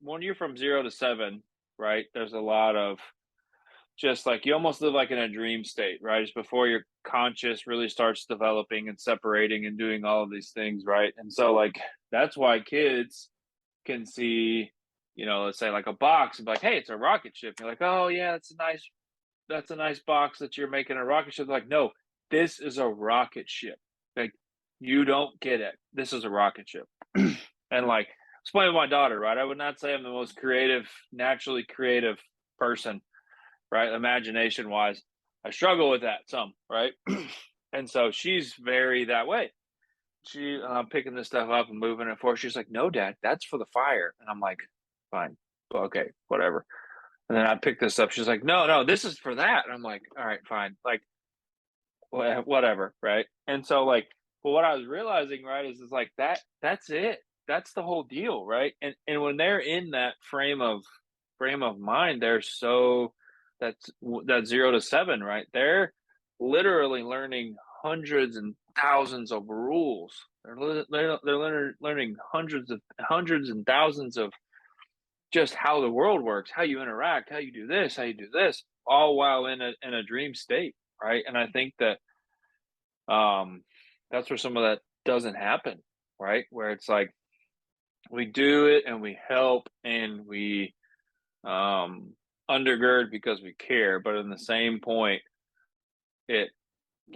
when you're from 0 to 7, right, there's a lot of just like you almost live like in a dream state, right? It's before your conscious really starts developing and separating and doing all of these things, right? And so like that's why kids can see, let's say like a box and be like, hey, it's a rocket ship. You're like, oh yeah, that's a nice box that you're making a rocket ship. They're like, no, this is a rocket ship. Like, you don't get it. This is a rocket ship. And like explain to my daughter, right? I would not say I'm the most creative, naturally creative person, right? Imagination wise. I struggle with that some, right? And so she's very that way. She picking this stuff up and moving it forward. She's like, no, dad, that's for the fire. And I'm like, fine. Okay, whatever. And then I pick this up. She's like, no, no, this is for that. And I'm like, all right, fine. Like, whatever, right? And so, like, but what I was realizing, right, is like that's it. That's the whole deal, right? And when they're in that frame of mind, they're so that's that 0 to 7, right? They're literally learning hundreds and thousands of rules. They're learning hundreds and thousands of just how the world works, how you interact, how you do this, how you do this, all while in a dream state, right? And I think that um that's where some of that doesn't happen, right? Where it's like we do it and we help and we um undergird because we care, but in the same point, it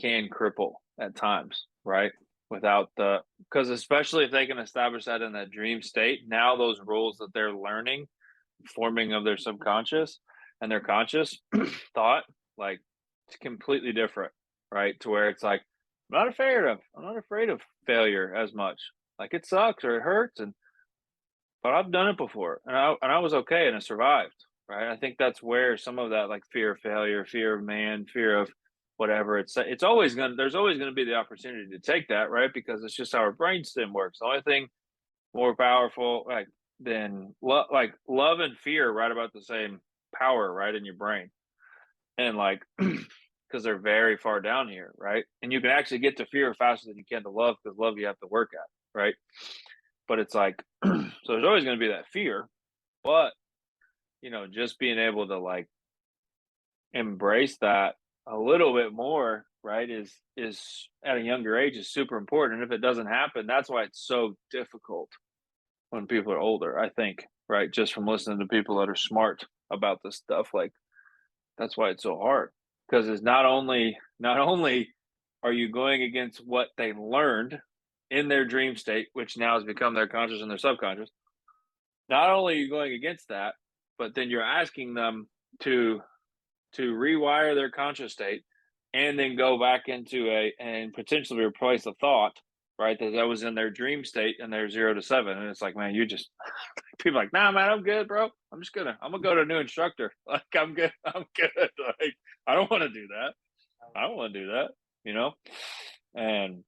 can cripple at times, right? Without the because especially if they can establish that in that dream state, now those rules that they're learning forming of their subconscious and their conscious thought, like it's completely different, right? To where it's like, I'm not afraid of failure as much. Like it sucks or it hurts, but I've done it before, and I was okay and I survived, right? I think that's where some of that like fear of failure, fear of man, fear of whatever it's always gonna there's always gonna be the opportunity to take that, right? Because it's just how our brainstem works. The only thing more powerful like than like love and fear right about the same power right in your brain, and like because they're very far down here, right? And you can actually get to fear faster than you can to love, because love you have to work at, right? But it's like so there's always going to be that fear, but just being able to like embrace that a little bit more, right, is at a younger age is super important. And if it doesn't happen, that's why it's so difficult when people are older, I think, right? Just from listening to people that are smart about this stuff, like that's why it's so hard. Because it's not only are you going against what they learned in their dream state, which now has become their conscious and their subconscious. Not only are you going against that, but then you're asking them to rewire their conscious state and then go back into a and potentially replace a thought, right, that was in their dream state and their 0 to 7. And it's like, man, you just people are like, nah, man, I'm good, bro. I'm gonna go to a new instructor. Like, I'm good. I'm good. Like, I don't want to do that. I don't want to do that, you know? And